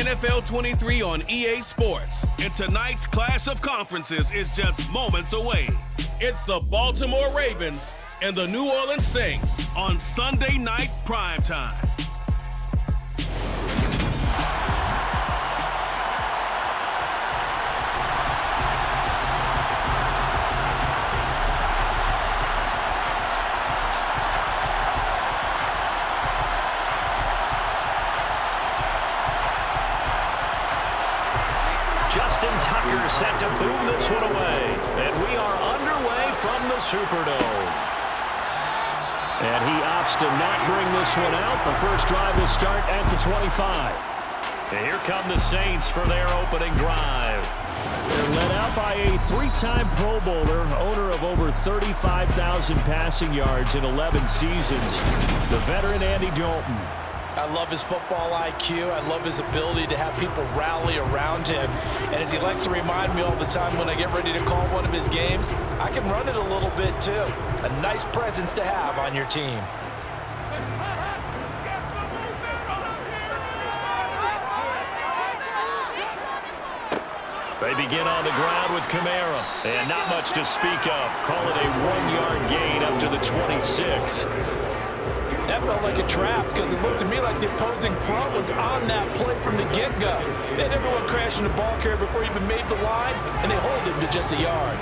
NFL 23 on EA Sports. And tonight's clash of conferences is just moments away. It's the Baltimore Ravens and the New Orleans Saints on Sunday Night Primetime. Set to boom this one away. And we are underway from the Superdome. And he opts to not bring this one out. The first drive will start at the 25. And here come the Saints for their opening drive. They're led out by a three-time Pro Bowler, owner of over 35,000 passing yards in 11 seasons, the veteran Andy Dalton. I love his football IQ. I love his ability to have people rally around him. And as he likes to remind me all the time when I get ready to call one of his games, I can run it a little bit too. A nice presence to have on your team. They begin on the ground with Kamara. And not much to speak of. Call it a 1-yard gain up to the 26. That felt like a trap because it looked to me like the opposing front was on that play from the get-go. They had everyone crashing the ball carrier before he even made the line, and they hold him to just a yard.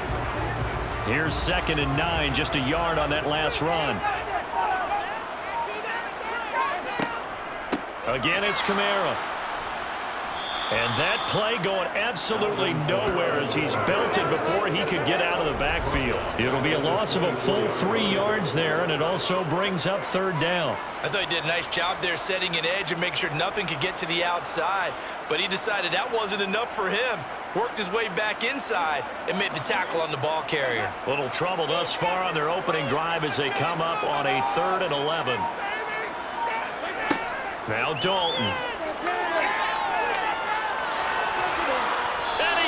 Here's 2nd and 9, just a yard on that last run. Again, it's Kamara. And that play going absolutely nowhere as he's belted before he could get out of the backfield. It'll be a loss of a full 3 yards there, and it also brings up 3rd down. I thought he did a nice job there setting an edge and making sure nothing could get to the outside, but he decided that wasn't enough for him. Worked his way back inside and made the tackle on the ball carrier. Little trouble thus far on their opening drive as they come up on a 3rd and 11. Now Dalton.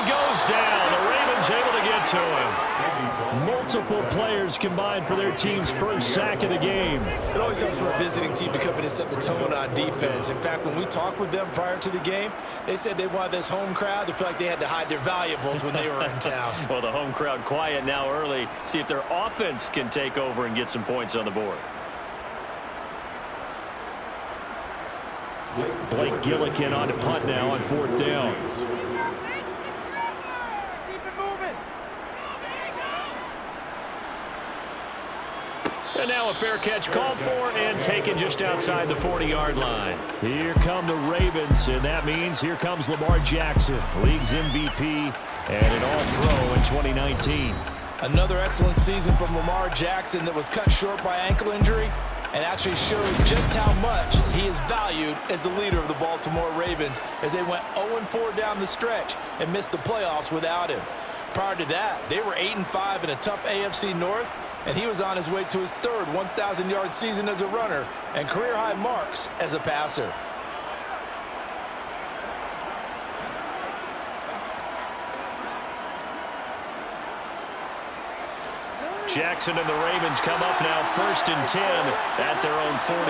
Goes down. The Ravens able to get to him. Multiple players combined for their team's first sack of the game. It always helps for a visiting team to come in and set the tone on defense. In fact, when we talked with them prior to the game, they said they wanted this home crowd to feel like they had to hide their valuables when they were in town. Well, the home crowd quiet now early. See if their offense can take over and get some points on the board. Blake Gillikin on to punt now on 4th down. And now a fair catch called for and taken just outside the 40-yard line. Here come the Ravens, and that means here comes Lamar Jackson, league's MVP and an all-pro in 2019. Another excellent season from Lamar Jackson that was cut short by ankle injury and actually showed just how much he is valued as the leader of the Baltimore Ravens as they went 0-4 down the stretch and missed the playoffs without him. Prior to that, they were 8-5 in a tough AFC North, and he was on his way to his 3rd 1,000-yard season as a runner and career-high marks as a passer. Jackson and the Ravens come up now 1st and 10 at their own 43.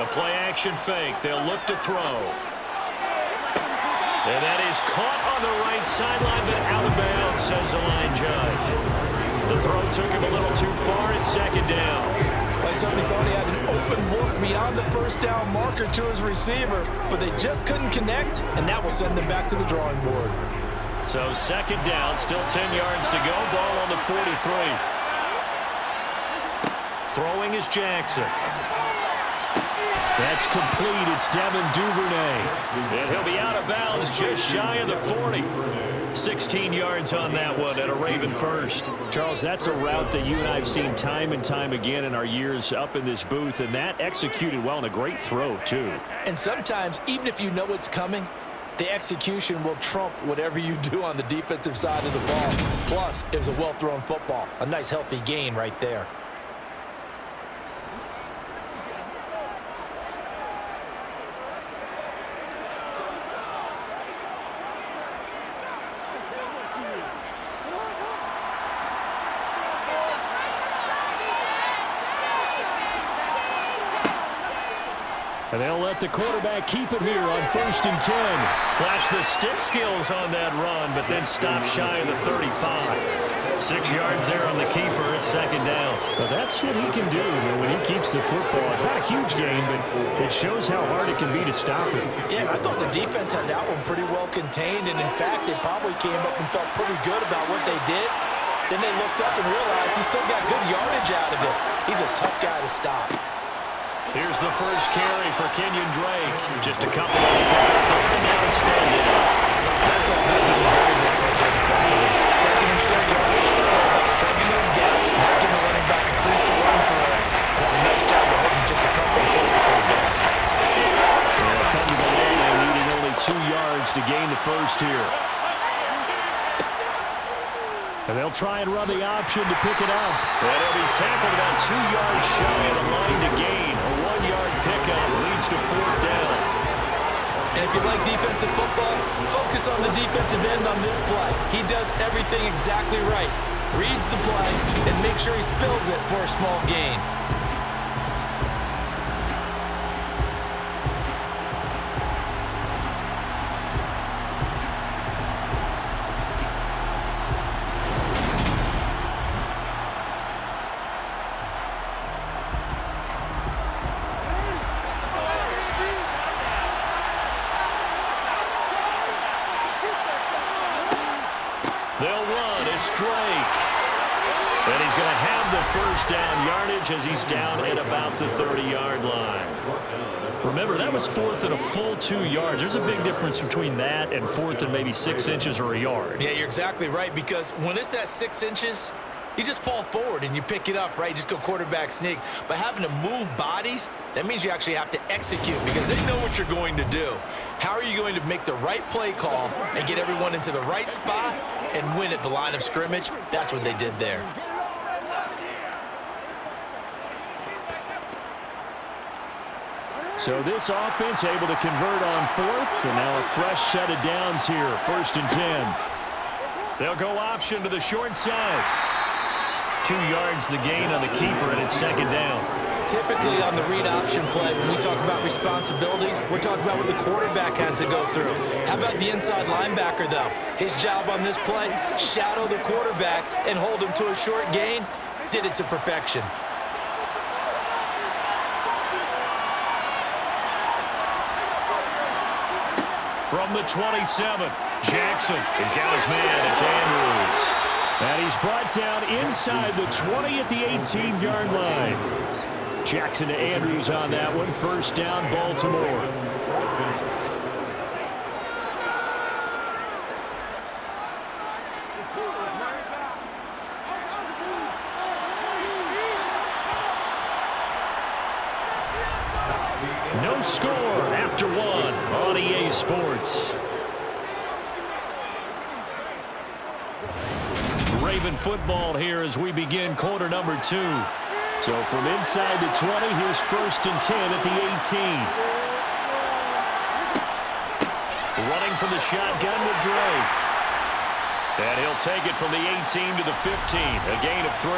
The play-action fake. They'll look to throw. And that is caught on the right sideline, but out of bounds, says the line judge. The throw took him a little too far. It's 2nd down. Like somebody thought he had an open look beyond the 1st down marker to his receiver, but they just couldn't connect, and that will send them back to the drawing board. So 2nd down, still 10 yards to go. Ball on the 43. Throwing is Jackson. That's complete. It's Devin Duvernay. And he'll be out of bounds just shy of the 40. 16 yards on that one at a Raven first. Charles, that's a route that you and I have seen time and time again in our years up in this booth, and that executed well and a great throw, too. And sometimes, even if you know it's coming, the execution will trump whatever you do on the defensive side of the ball. Plus, it was a well-thrown football. A nice, healthy gain right there. And they'll let the quarterback keep it here on 1st and 10. Flash the stick skills on that run, but then stop shy of the 35. 6 yards there on the keeper at 2nd down. Well, that's what he can do when he keeps the football. It's not a huge game, but it shows how hard it can be to stop it. Yeah, I thought the defense had that one pretty well contained, and in fact, they probably came up and felt pretty good about what they did. Then they looked up and realized he still got good yardage out of it. He's a tough guy to stop. Here's the first carry for Kenyon Drake. Just a couple of the pick up there, now it's third down. That's all about doing the dirty work right there defensively. 2nd and short yardage, that's all about plugging those gaps, not giving the running back a crease to run through. And that's a nice job to hold him just a couple and force a 3rd down. They'll come to the line, needing only 2 yards to gain the first here. And they'll try and run the option to pick it up. And he'll be tackled about 2 yards shy of the line to gain. A 1-yard pickup leads to 4th down. And if you like defensive football, focus on the defensive end on this play. He does everything exactly right. Reads the play and makes sure he spills it for a small gain. They'll run. It's Drake. And he's going to have the first down yardage as he's down at about the 30-yard line. Remember, that was 4th and a full 2 yards. There's a big difference between that and 4th and maybe 6 inches or a yard. Yeah, you're exactly right, because when it's at 6 inches, you just fall forward and you pick it up, right? You just go quarterback sneak. But having to move bodies, that means you actually have to execute because they know what you're going to do. How are you going to make the right play call and get everyone into the right spot and win at the line of scrimmage? That's what they did there. So this offense able to convert on 4th, and now a fresh set of downs here, 1st and 10. They'll go option to the short side. 2 yards the gain on the keeper, and it's 2nd down. Typically on the read option play, when we talk about responsibilities, we're talking about what the quarterback has to go through. How about the inside linebacker, though? His job on this play, shadow the quarterback and hold him to a short gain. Did it to perfection. From the 27, Jackson. He's got his man. It's Andrews. And he's brought down inside the 20 at the 18-yard line. Jackson to Andrews on that one. 1st down, Baltimore. No score after 1 on EA Sports. Raven football here as we begin quarter number 2. So from inside the 20, here's 1st and 10 at the 18. Running from the shotgun with Drake. And he'll take it from the 18 to the 15. A gain of 3.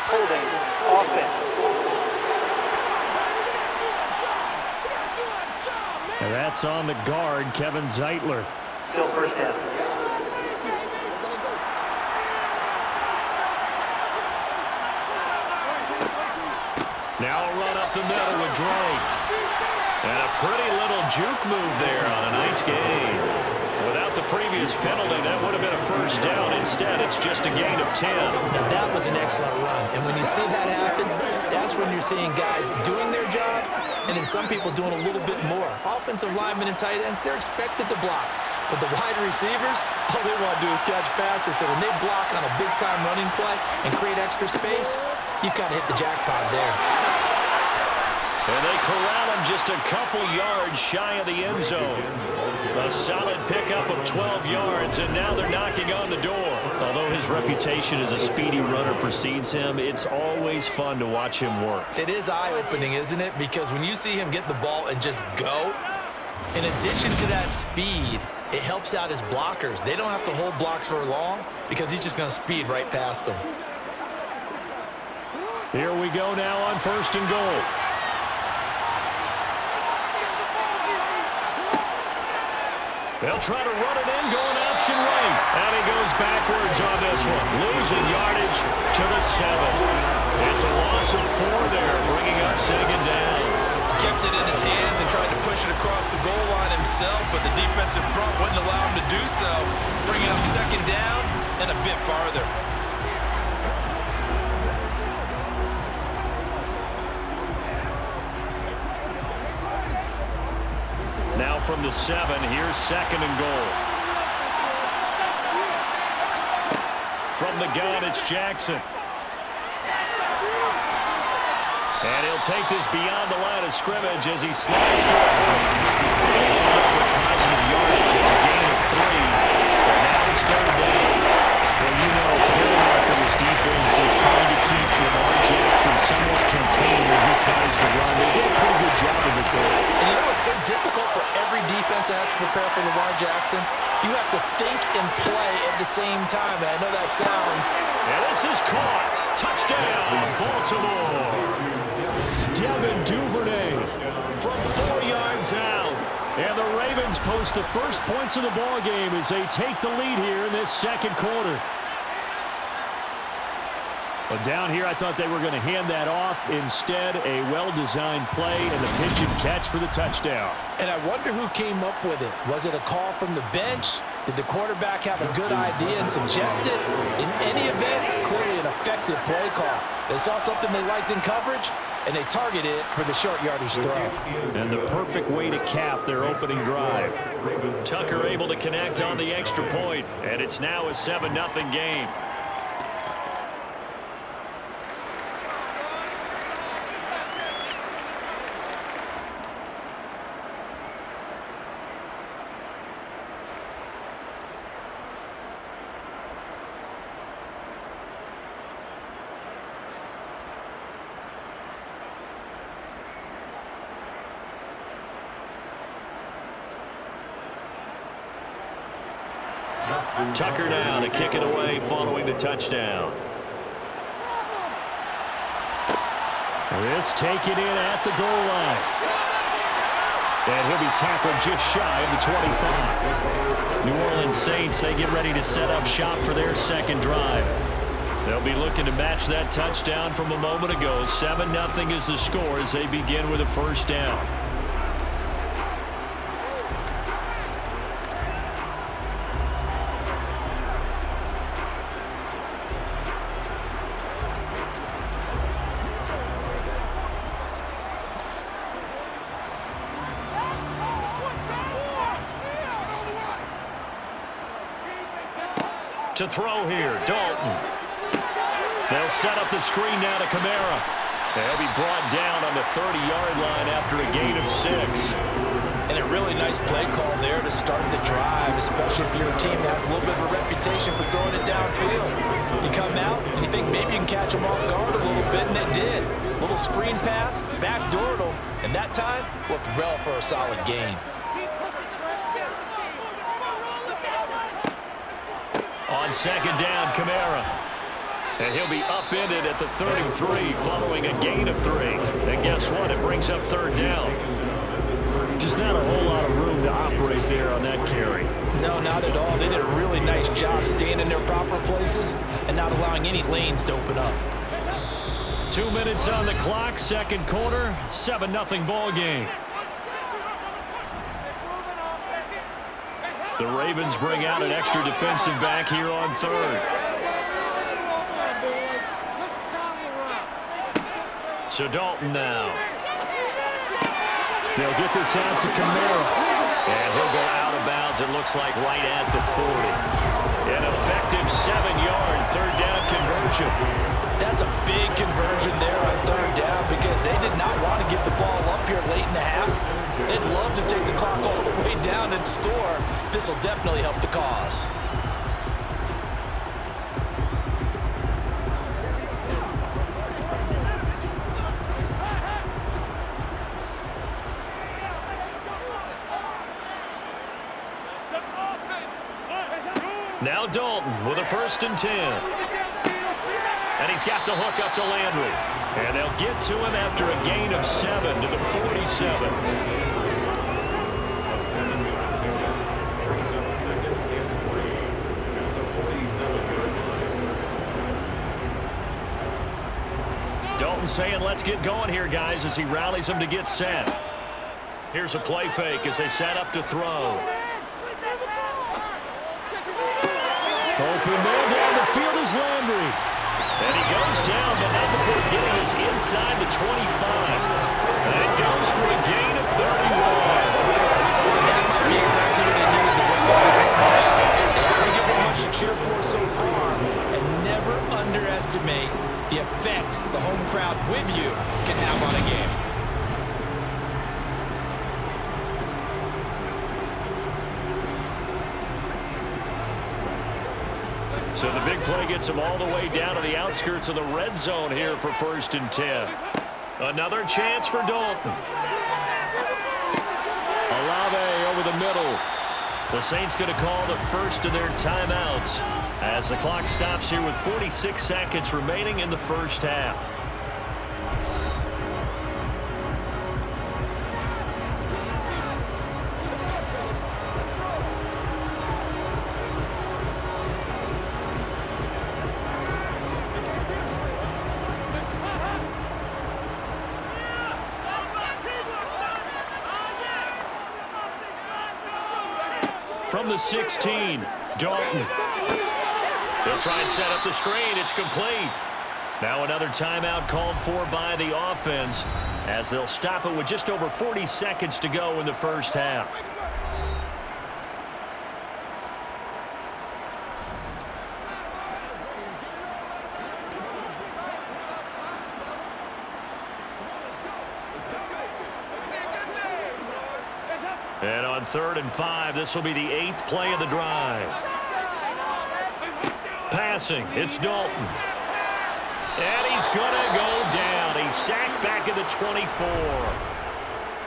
Holding offense. And that's on the guard, Kevin Zeitler. Still 1st down. Now a run up the middle with Drake. And a pretty little juke move there on a nice gain. Without the previous penalty, that would have been a 1st down. Instead, it's just a gain of 10. Now, that was an excellent run. And when you see that happen, that's when you're seeing guys doing their job and then some people doing a little bit more. Offensive linemen and tight ends, they're expected to block. But the wide receivers, all they want to do is catch passes. So when they block on a big-time running play and create extra space, you've got to hit the jackpot there. And they corral him just a couple yards shy of the end zone. A solid pickup of 12 yards, and now they're knocking on the door. Although his reputation as a speedy runner precedes him, it's always fun to watch him work. It is eye-opening, isn't it? Because when you see him get the ball and just go, in addition to that speed, it helps out his blockers. They don't have to hold blocks for long because he's just going to speed right past them. Here we go now on 1st and goal. They'll try to run it in, going option right. And he goes backwards on this one, losing yardage to the 7. It's a loss of 4 there, bringing up second down. Kept it in his hands and tried to push it across the goal line himself, but the defensive front wouldn't allow him to do so, bringing up second down and a bit farther. Now from the 7, here's second and goal. From the gun, it's Jackson. And he'll take this beyond the line of scrimmage as he slides to a hole. Positive yardage. It's a gain of 3. But now it's third down. Well, you know, paramount for this defense is trying to keep Lamar Jackson somewhat contained when he tries to run. They did a pretty good job of it there. And you know what's so difficult for every defense that has to prepare for Lamar Jackson? You have to think and play at the same time. And I know that sounds... And this is caught. Touchdown, Baltimore. Devin Duvernay From 4 yards out. and the Ravens post the first points of the ball game as they take the lead here in this second quarter. But down here, I thought they were going to hand that off. Instead, a well-designed play and the pitch and catch for the touchdown. And I wonder who came up with it. Was it a call from the bench? Did the quarterback have a good idea and suggest it? In any event, clearly an effective play call. They saw something they liked in coverage, and they targeted it for the short yardage throw. And the perfect way to cap their opening drive. Tucker able to connect on the extra point, and it's now a 7-0 game. Tucker now to kick it away following the touchdown. This taken in at the goal line. And he'll be tackled just shy of the 25. New Orleans Saints, they get ready to set up shop for their second drive. They'll be looking to match that touchdown from a moment ago. 7-0 is the score as they begin with a first down. To throw here, Dalton. They'll set up the screen now to Kamara. They'll be brought down on the 30-yard line after a gain of 6. And a really nice play call there to start the drive, especially if you're a team that has a little bit of a reputation for throwing it downfield. You come out and you think maybe you can catch them off guard a little bit, and they did. Little screen pass, backdoored them, and that time worked well for a solid gain. On second down, Kamara. And he'll be upended at the 33 following a gain of 3. And guess what? It brings up third down. Just not a whole lot of room to operate there on that carry. No, not at all. They did a really nice job staying in their proper places and not allowing any lanes to open up. 2 minutes on the clock, second quarter, 7-0 ball game. The Ravens bring out an extra defensive back here on third. So Dalton now. They'll get this out to Kamara. And he'll go out of bounds, it looks like right at the 40. An effective 7-yard third down conversion. That's a big conversion there on third down because they did not want to get the ball up here late in the half. They'd love to take the clock all the way down and score. This will definitely help the cause. Now Dalton with a 1st and 10. And he's got the hook up to Landry. And they'll get to him after a gain of 7 to the 47. Dalton saying, let's get going here, guys, as he rallies them to get set. Here's a play fake as they set up to throw. Open man down the field is Landry. And he goes down, but not before getting us inside the 25. And it goes for a gain of 31. That might be exactly what they needed to wake up this home crowd. They haven't given much to cheer for so far, and never underestimate the effect the home crowd with you can have on a game. So the big play gets him all the way down to the outskirts of the red zone here for 1st and 10. Another chance for Dalton. Olave over the middle. The Saints going to call the first of their timeouts as the clock stops here with 46 seconds remaining in the first half. From the 16, Dalton. They'll try and set up the screen. It's complete. Now another timeout called for by the offense as they'll stop it with just over 40 seconds to go in the first half. And on 3rd and 5, this will be the 8th play of the drive. Passing, it's Dalton. And he's going to go down. He's sacked back at the 24.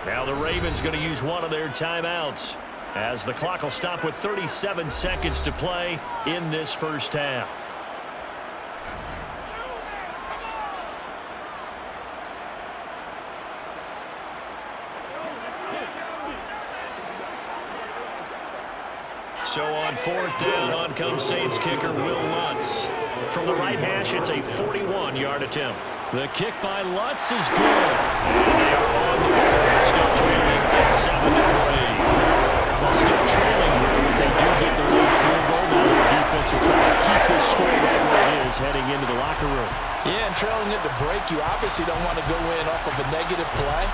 Now the Ravens going to use one of their timeouts as the clock will stop with 37 seconds to play in this first half. So on 4th down, on comes Saints kicker Will Lutz. From the right hash, it's a 41-yard attempt. The kick by Lutz is good. And they are on the board, still trailing at 7-3. Well, still trailing here, but they do get the lead field goal. Now the defense will try to keep this score right where it is heading into the locker room. Yeah, and trailing at the break, you obviously don't want to go in off of a negative play.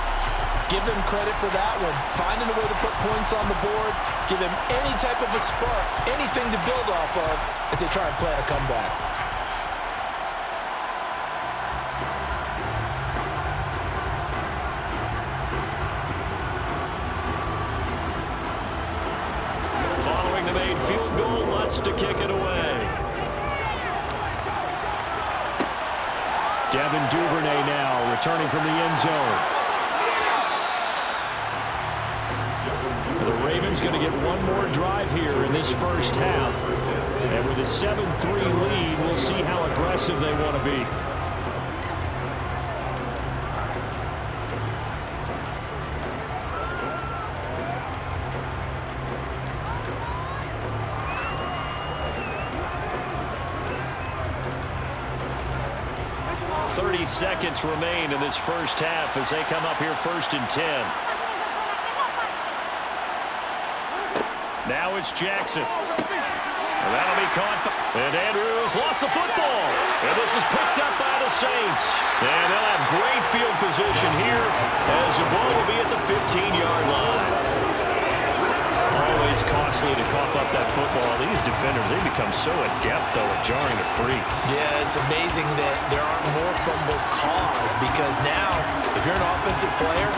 Give them credit for that one. Finding a way to put points on the board. Give them any type of a spark, anything to build off of as they try and plan a comeback. Following the made field goal, Lutz to kick it away. Devin Duvernay now returning from the end zone. The Ravens going to get one more drive here in this first half. And with a 7-3 lead, we'll see how aggressive they want to be. Seconds remain in this first half as they come up here 1st and 10. Now it's Jackson. And that'll be caught. And Andrews lost the football. And this is picked up by the Saints. And they'll have great field position here as the ball will be at the 15-yard line. Always costly to cough up that football. These defenders, they become so adept, though, at jarring it free. Yeah, it's amazing that there aren't more fumbles caused because now, if you're an offensive player,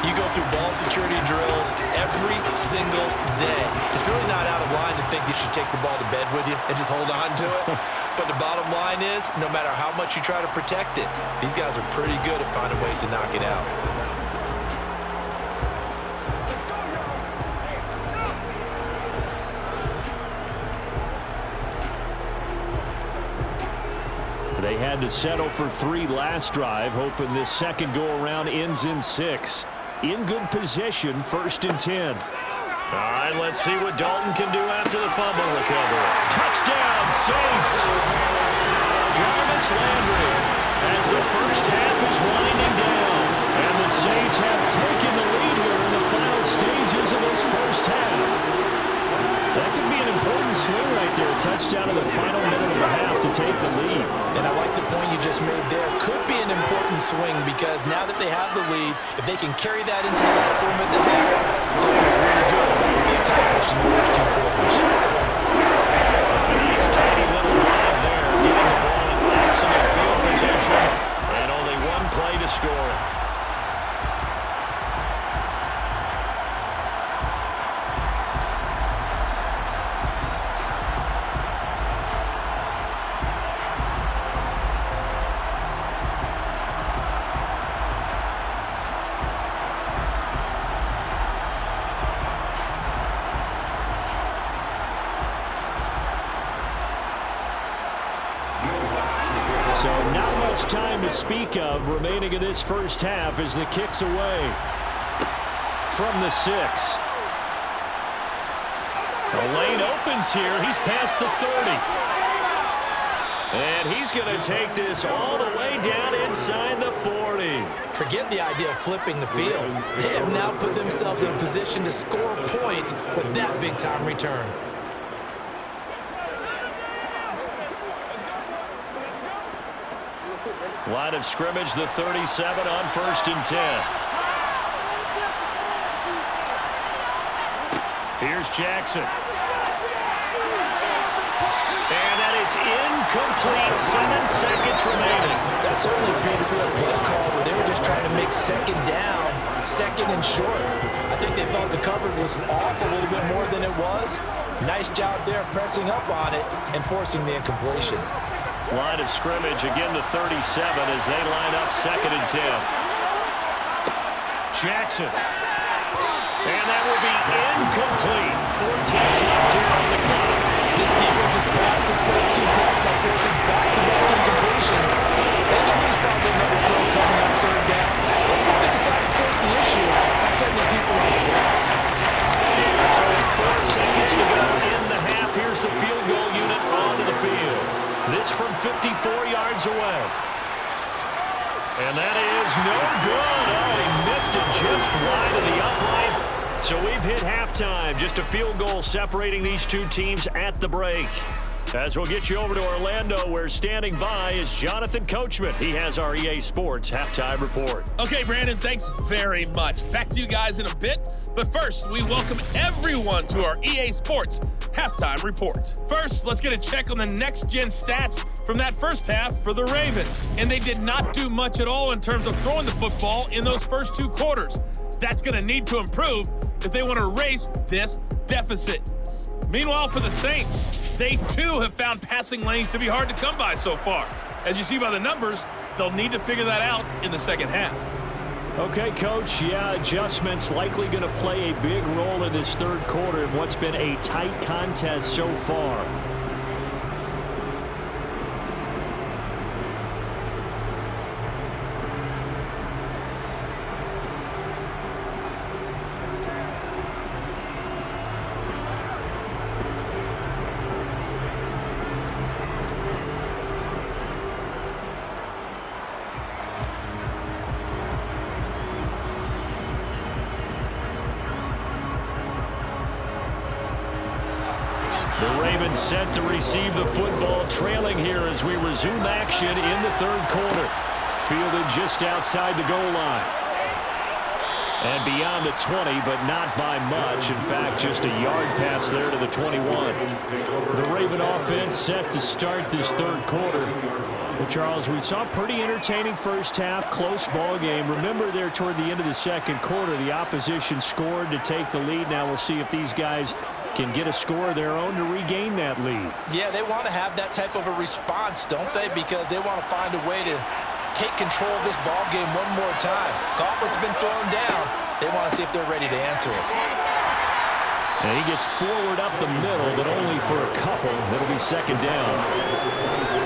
you go through ball security drills every single day. It's really not out of line to think you should take the ball to bed with you and just hold on to it. But the bottom line is, no matter how much you try to protect it, these guys are pretty good at finding ways to knock it out. They had to settle for 3 last drive, hoping this second go-around ends in 6. In good position, 1st and 10. All right, let's see what Dalton can do after the fumble recovery. Touchdown, Saints! Jarvis Landry as the first half is touchdown in the final minute of the half to take the lead. And I like the point you just made there. Could be an important swing because now that they have the lead, if they can carry that into the locker room at the half, they'll feel really good about what they accomplished in the first 2 quarters. Nice tiny little drive there, getting the ball in excellent field position, and only one play to score. So not much time to speak of remaining in this first half as the kick's away from the 6. The lane opens here. He's past the 30. And he's going to take this all the way down inside the 40. Forget the idea of flipping the field. They have now put themselves in a position to score points with that big-time return. Line of scrimmage, the 37 on 1st and 10. Here's Jackson. And that is incomplete. 7 seconds remaining. That certainly appeared to be a play call where they were just trying to make second down, second and short. I think they thought the coverage was off a little bit more than it was. Nice job there pressing up on it and forcing the incompletion. Line of scrimmage, again the 37 as they line up 2nd and 10. Jackson. And that will be incomplete. 14 left here on the clock. This defense has passed its first 2 tests by forcing back-to-back incompletions. They know there's probably another throw coming on 3rd down. Let's see if they decide to force the issue by sending people on the blitz. There's only 4 seconds to go in the half. Here's the field goal unit onto the field. This from 54 yards away. And that is no good. Oh, he missed it just wide of the upright. So we've hit halftime. Just a field goal separating these 2 teams at the break. As we'll get you over to Orlando, where standing by is Jonathan Coachman. He has our EA Sports halftime report. Okay, Brandon, thanks very much. Back to you guys in a bit. But first, we welcome everyone to our EA Sports halftime report. First, let's get a check on the next-gen stats from that first half for the Ravens. And they did not do much at all in terms of throwing the football in those first 2 quarters. That's going to need to improve if they want to erase this deficit. Meanwhile, for the Saints, they too have found passing lanes to be hard to come by so far. As you see by the numbers, they'll need to figure that out in the second half. Okay, Coach, yeah, adjustments likely going to play a big role in this 3rd quarter in what's been a tight contest so far. Set to receive the football, trailing here as we resume action in the 3rd quarter. Fielded just outside the goal line. And beyond the 20, but not by much. In fact, just a yard pass there to the 21. The Raven offense set to start this 3rd quarter. Well, Charles, we saw a pretty entertaining first half, close ball game. Remember there toward the end of the 2nd quarter, the opposition scored to take the lead. Now we'll see if these guys can get a score of their own to regain that lead. Yeah, they want to have that type of a response, don't they? Because they want to find a way to take control of this ball game one more time. Gauntlet's been thrown down. They want to see if they're ready to answer it. And he gets forward up the middle, but only for a couple. It'll be 2nd down.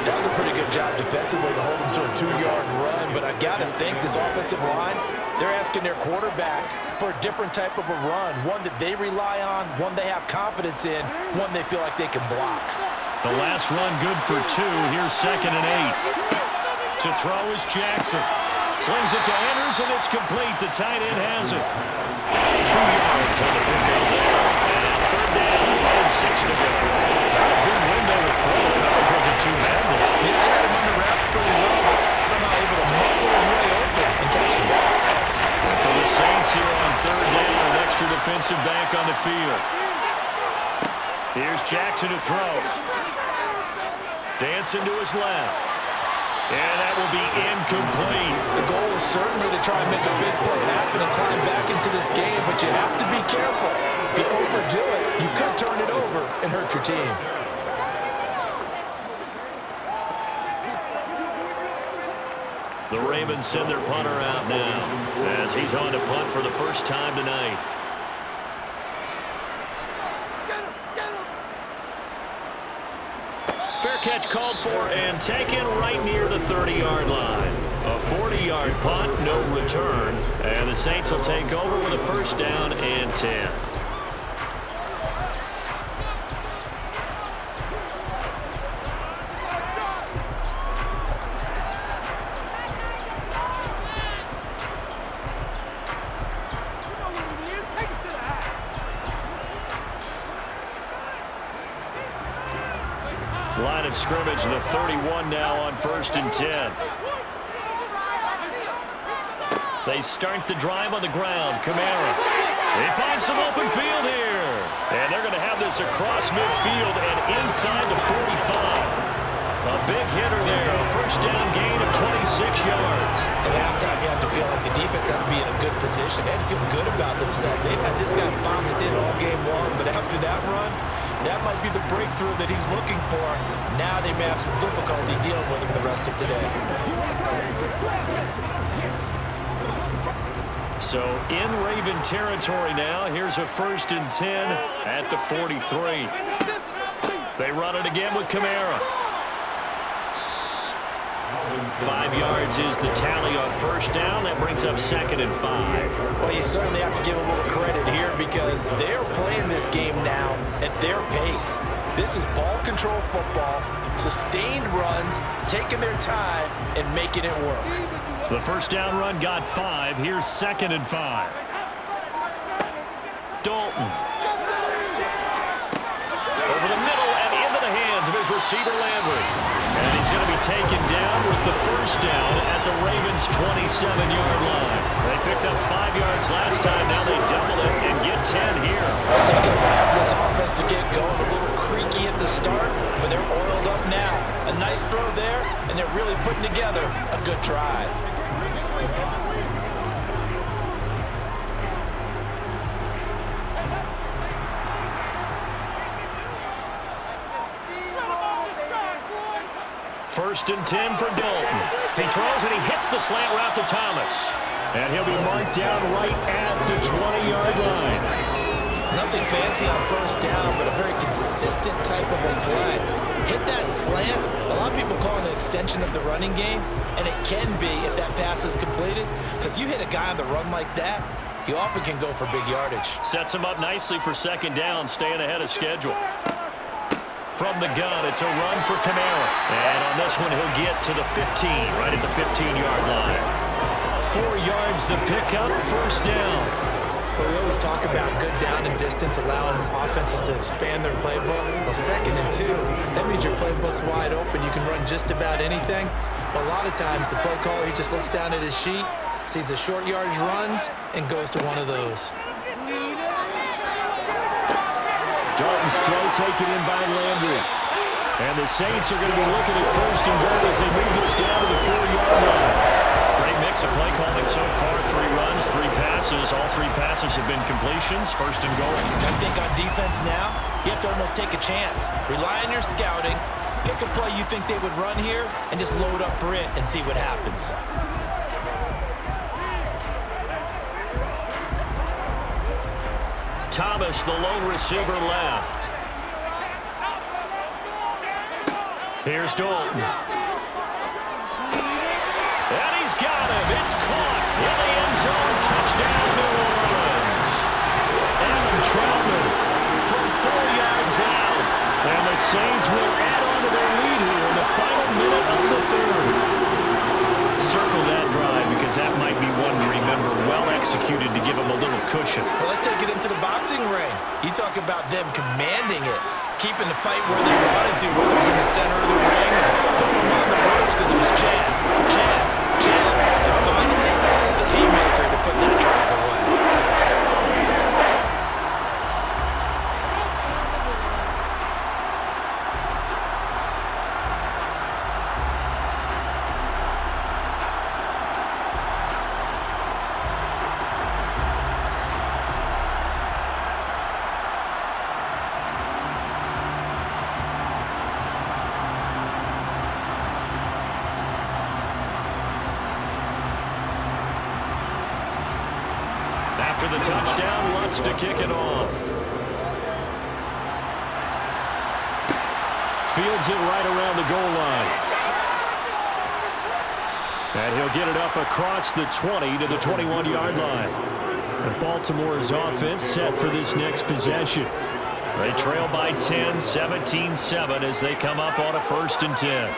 That was a pretty good job defensively to hold them to a 2-yard run, but I got to think this offensive line, they're asking their quarterback for a different type of a run, one that they rely on, one they have confidence in, one they feel like they can block. The last run good for 2. Here's 2nd and 8. To throw is Jackson. Slings it to Andrews, and it's complete. The tight end has it. 2 yards on the pickup there. And 3rd down and 6 to go. Not a big window throw. Dancing to his left. And that will be incomplete. The goal is certainly to try and make a big play happen and climb back into this game, but you have to be careful. If you overdo it, you could turn it over and hurt your team. The Ravens send their punter out now as he's on to punt for the first time tonight. Fair catch called for and taken right near the 30-yard line. A 40-yard punt, no return, and the Saints will take over with a first down and 10. Line of scrimmage, the 31 now on 1st and 10. They start the drive on the ground. Kamara. They find some open field here. And they're going to have this across midfield and inside the 45. A big hitter there. A first down gain of 26 yards. At halftime, you have to feel like the defense had to be in a good position. They had to feel good about themselves. They've had this guy boxed in all game long, but after that run, that might be the breakthrough that he's looking for. Now they may have some difficulty dealing with him the rest of today. So in Raven territory now. Here's a 1st and 10 at the 43. They run it again with Kamara. 5 yards is the tally on first down. That brings up 2nd and 5. Well, you certainly have to give a little credit here because they're playing this game now at their pace. This is ball control football, sustained runs, taking their time and making it work. The first down run got 5. Here's 2nd and 5. Dalton. Over the middle and into the hands of his receiver Landry. And he's going to be taken down with the first down at the Ravens' 27-yard line. They picked up 5 yards last time. Now they double it and get 10 here. It's taking a while for this offense to get going. A little creaky at the start, but they're oiled up now. A nice throw there, and they're really putting together a good drive. First and 10 for Dalton. He throws and he hits the slant route to Thomas. And he'll be marked down right at the 20-yard line. Nothing fancy on first down, but a very consistent type of a play. Hit that slant. A lot of people call it an extension of the running game, and it can be if that pass is completed, because you hit a guy on the run like that, you often can go for big yardage. Sets him up nicely for 2nd down, staying ahead of schedule. From the gun, it's a run for Kamara. And on this one, he'll get to the 15, right at the 15-yard line. 4 yards the pickup, first down. But we always talk about good down and distance, allowing offenses to expand their playbook. Well, 2nd and 2, that means your playbook's wide open. You can run just about anything. But a lot of times, the play caller, he just looks down at his sheet, sees the short yardage runs, and goes to one of those. Dalton's throw taken in by Landry. And the Saints are going to be looking at 1st and goal as they move this down to the 4-yard line. Great mix of play calling so far. 3 runs, 3 passes. All 3 passes have been completions. 1st and goal. I think on defense now, you have to almost take a chance. Rely on your scouting. Pick a play you think they would run here and just load up for it and see what happens. Thomas, the lone receiver, left. Here's Dalton. And he's got him. It's caught in the end zone. Touchdown, New Orleans. Adam Troutman from 4 yards out. And the Saints will add on to their lead here in the final minute of the 3rd. Circle that drive because that might be one to remember. Well executed to give them a little cushion. Well, let's take it into the boxing ring. You talk about them commanding it, keeping the fight where they wanted to, whether it was in the center of the ring or putting them on the ropes because it was jab, jab, jab, and finally the haymaker to put that drive away. after the touchdown. Lutz to kick it off. Fields it right around the goal line. And he'll get it up across the 20 to the 21-yard line. And Baltimore's offense set for this next possession. They trail by 10, 17-7 as they come up on a 1st and 10.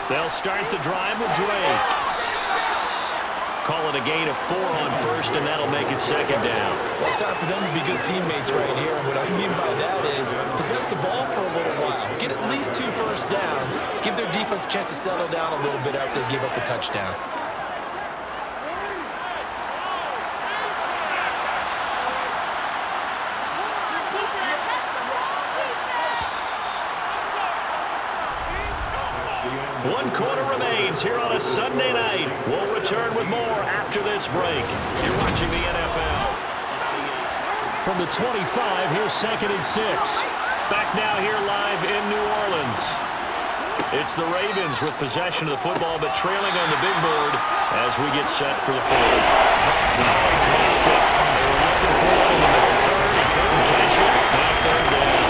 They'll start the drive with Drake. Call it a gain of 4 on 1st, and that'll make it 2nd down. Well, it's time for them to be good teammates right here. And what I mean by that is possess the ball for a little while. Get at least 2 first downs. Give their defense a chance to settle down a little bit after they give up a touchdown. One quarter remains here on a Sunday night. We'll return with more after this break. You're watching the NFL. From the 25, here's 2nd and 6. Back now here live in New Orleans. It's the Ravens with possession of the football, but trailing on the big board as we get set for the 4th. Now he dropped it. They were looking for it in the middle 3rd. He couldn't catch it. Now 3rd down.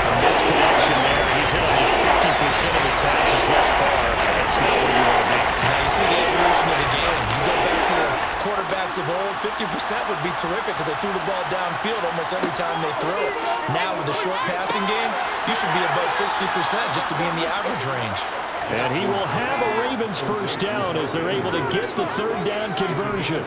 A misconnection there. He's hit on just 50% of his passes thus far. That's not where you want to be. Now you see the evolution of the game. You go back to the quarterbacks of old, 50% would be terrific because they threw the ball downfield almost every time they threw it. Now with the short passing game, you should be above 60% just to be in the average range. And he will have a Ravens 1st down as they're able to get the 3rd down conversion.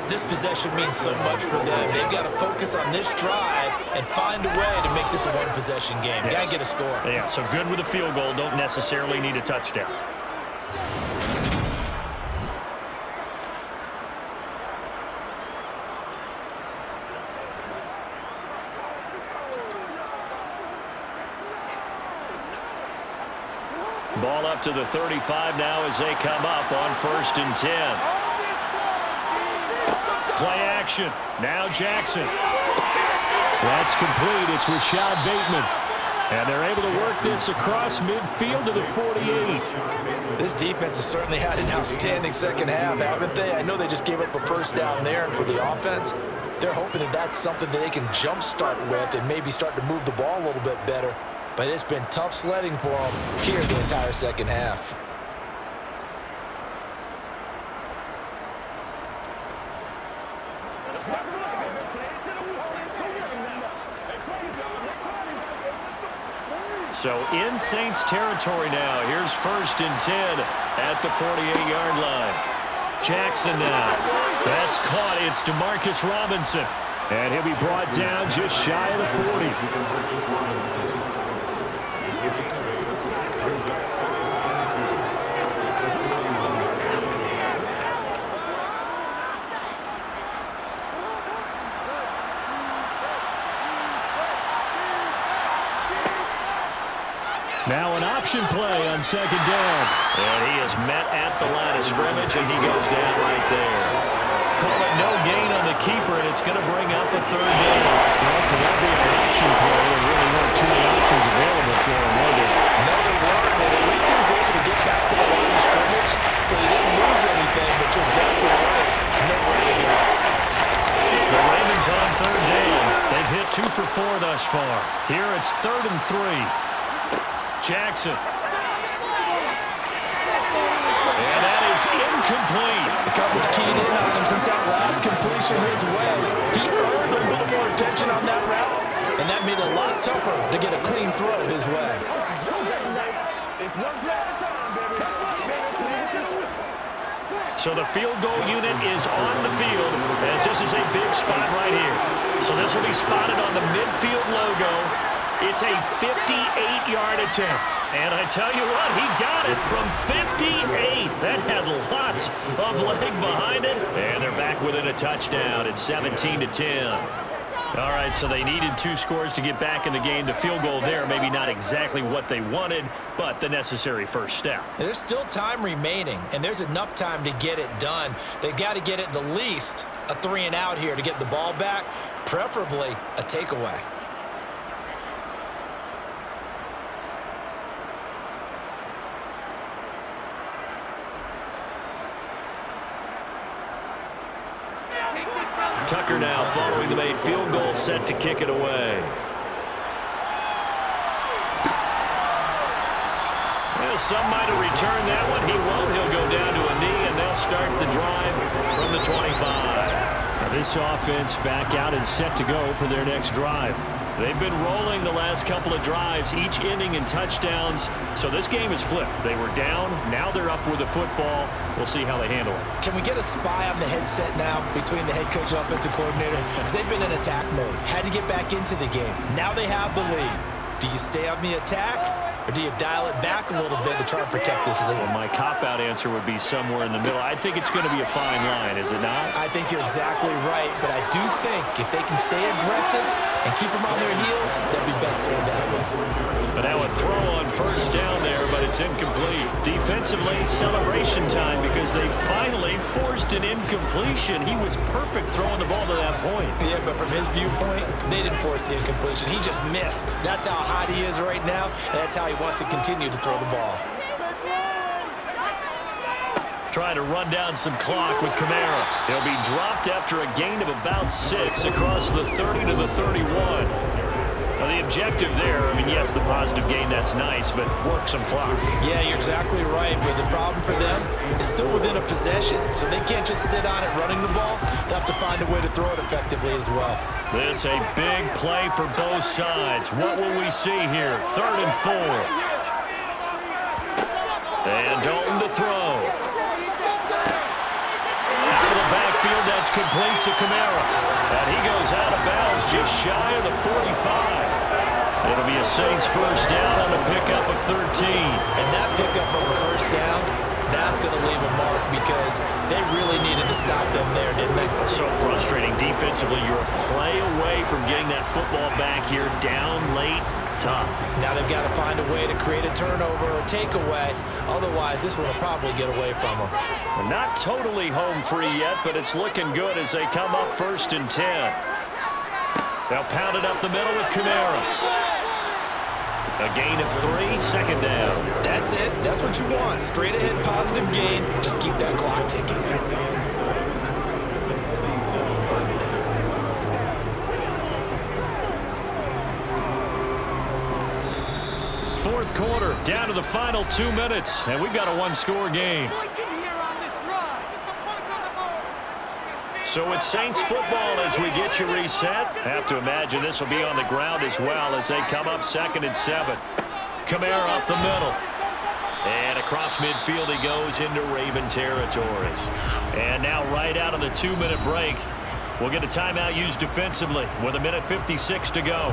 This possession means so much for them. They've got to focus on this drive and find a way to make this a one-possession game. Yes. Got to get a score. Yeah, so good with a field goal. Don't necessarily need a touchdown. Ball up to the 35 now as they come up on 1st and 10. Play action. Now Jackson. That's complete. It's Rashad Bateman. And they're able to work this across midfield to the 48. This defense has certainly had an outstanding 2nd half, haven't they? I know they just gave up a 1st down there, and for the offense, they're hoping that that's something that they can jumpstart with and maybe start to move the ball a little bit better. But it's been tough sledding for them here the entire 2nd half. So in Saints territory now. Here's 1st and 10 at the 48-yard line. Jackson now. That's caught. It's Demarcus Robinson. And he'll be brought down just shy of the 40. Now an option play on 2nd down. And he is met at the line of scrimmage, and he goes down right there. Call it no gain on the keeper, and it's going to bring up a 3rd down. Well, for that being an option play, there really weren't too many options available for him, were there? No, there weren't, and at least he was able to get back to the line of scrimmage, so he didn't lose anything, but you're exactly right. Nowhere to go. The Ravens on 3rd down. They've hit 2 for 4 thus far. Here it's 3rd and 3. Jackson. And that is incomplete. The coverage keyed in on him since that last completion his way. He earned a little more attention on that route, and that made it a lot tougher to get a clean throw his way. So the field goal unit is on the field as this is a big spot right here. So this will be spotted on the midfield logo. It's a 58-yard attempt. And I tell you what, he got it from 58. That had lots of leg behind it. And they're back within a touchdown at 17-10. All right, so they needed 2 scores to get back in the game. The field goal there, maybe not exactly what they wanted, but the necessary first step. There's still time remaining, and there's enough time to get it done. They've got to get it the least a 3-and-out here to get the ball back, preferably a takeaway. Tucker now following the made field goal, set to kick it away. Well, some might have returned that one. He won't. He'll go down to a knee, and they'll start the drive from the 25. Now this offense back out and set to go for their next drive. They've been rolling the last couple of drives, each inning in touchdowns. So this game is flipped. They were down. Now they're up with the football. We'll see how they handle it. Can we get a spy on the headset now between the head coach and offensive coordinator? Because they've been in attack mode. Had to get back into the game. Now they have the lead. Do you stay on the attack, or do you dial it back a little bit to try and protect this lead? Well, my cop-out answer would be somewhere in the middle. I think it's going to be a fine line, is it not? I think you're exactly right, but I do think if they can stay aggressive and keep them on their heels, they'll be best served that way. But now a throw on first down there, but it's incomplete. Defensively, celebration time because they finally forced an incompletion. He was perfect throwing the ball to that point. Yeah, but from his viewpoint, they didn't force the incompletion. He just missed. That's how hot he is right now, and that's how he wants to continue to throw the ball. Trying to run down some clock with Kamara. He'll be dropped after a gain of about 6 across the 30 to the 31. Now the objective there, I mean, yes, the positive gain, that's nice, but work some clock. Yeah, you're exactly right, but the problem for them is still within a possession, so they can't just sit on it running the ball. They'll have to find a way to throw it effectively as well. This a big play for both sides. What will we see here? 3rd and 4. And Dalton to throw. Out of the backfield, that's complete to Kamara. And he goes out of bounds just shy of the 45. It'll be a Saints first down on the pickup of 13. And that pickup of a first down, that's going to leave a mark because they really needed to stop them there, didn't they? So frustrating defensively. You're a play away from getting that football back here, down late, tough. Now they've got to find a way to create a turnover or takeaway. Otherwise, this one will probably get away from them. Well, not totally home free yet, but it's looking good as they come up 1st and 10. They'll pound it up the middle with Kamara. A gain of 3, 2nd down. That's it. That's what you want. Straight ahead, positive gain. Just keep that clock ticking. Fourth quarter, down to the final 2 minutes, and we've got a 1-score game. So it's Saints football as we get you reset. Have to imagine this will be on the ground as well as they come up 2nd and 7. Kamara up the middle. And across midfield he goes into Raven territory. And now right out of the 2-minute break, we'll get a timeout used defensively with 1:56 to go.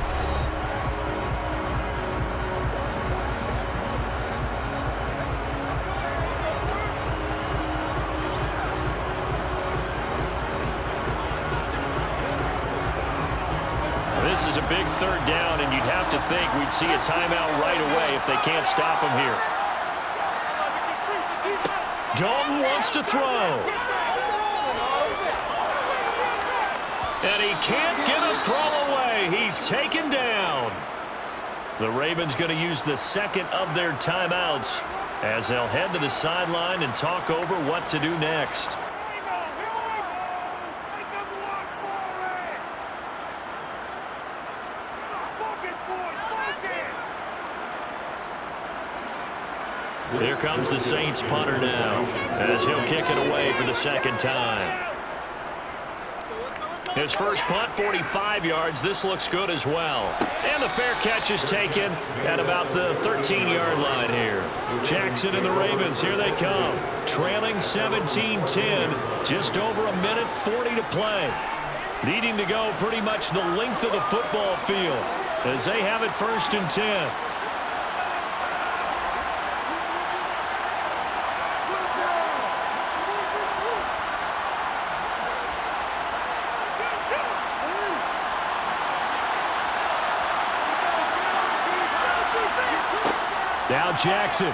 This is a big 3rd down, and you'd have to think we'd see a timeout right away if they can't stop him here. Dalton wants to throw. And he can't get a throw away. He's taken down. The Ravens going to use the 2nd of their timeouts as they'll head to the sideline and talk over what to do next. Here comes the Saints punter now as he'll kick it away for the 2nd time. His first punt, 45 yards. This looks good as well. And the fair catch is taken at about the 13-yard line here. Jackson and the Ravens, here they come. Trailing 17-10, just over 1:40 to play. Needing to go pretty much the length of the football field as they have it 1st and 10. Now Jackson.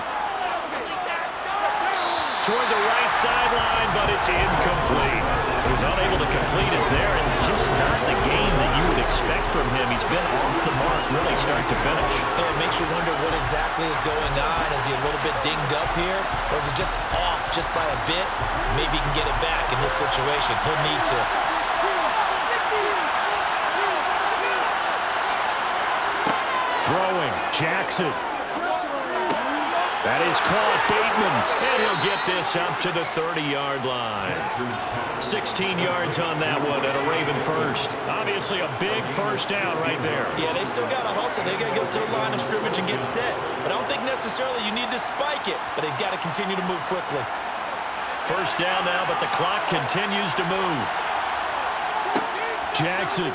Toward the right sideline, but it's incomplete. He was unable to complete it there, and just not the game that you would expect from him. He's been off the mark really start to finish. And it makes you wonder what exactly is going on. Is he a little bit dinged up here, or is it just off just by a bit? Maybe he can get it back in this situation. He'll need to. Throwing, Jackson. That is caught, Bateman, and he'll get this up to the 30-yard line. 16 yards on that one, and a Raven first. Obviously a big first down right there. Yeah, they still got to hustle. They got to get to the line of scrimmage and get set. But I don't think necessarily you need to spike it, but they've got to continue to move quickly. First down now, but the clock continues to move. Jackson.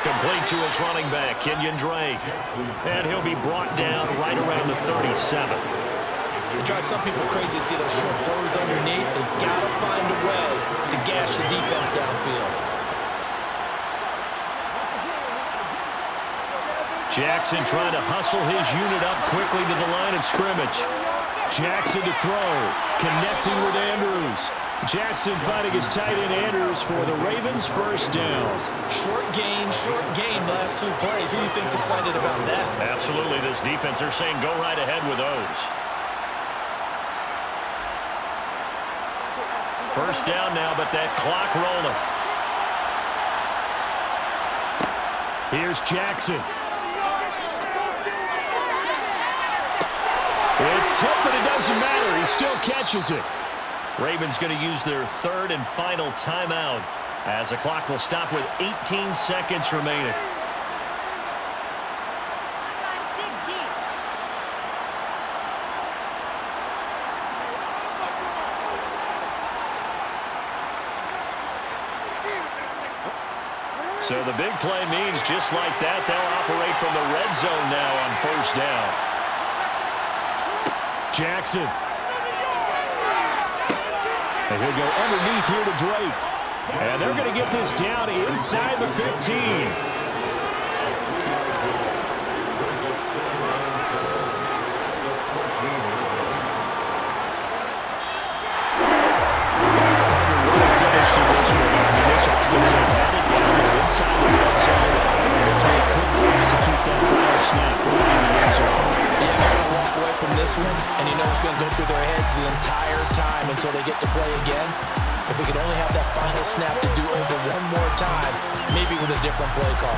Complete to his running back, Kenyon Drake. And he'll be brought down right around the 37. It drives some people crazy to see those short throws underneath. They've got to find a way to gash the defense downfield. Jackson trying to hustle his unit up quickly to the line of scrimmage. Jackson to throw, connecting with Andrews. Jackson fighting his tight end Andrews for the Ravens' first down. Short gain, last two plays. Who do you think's excited about that? Absolutely, this defense, they're saying go right ahead with those. First down now, but that clock rolling. Here's Jackson. It's tipped, but it doesn't matter. He still catches it. Ravens going to use their third and final timeout as the clock will stop with 18 seconds remaining. So the big play means just like that, they'll operate from the red zone now on first down. Jackson. And he'll go underneath here to Drake. And they're going to get this down inside the 15. And you know it's going to go through their heads the entire time until they get to play again. If we could only have that final snap to do over one more time, maybe with a different play call.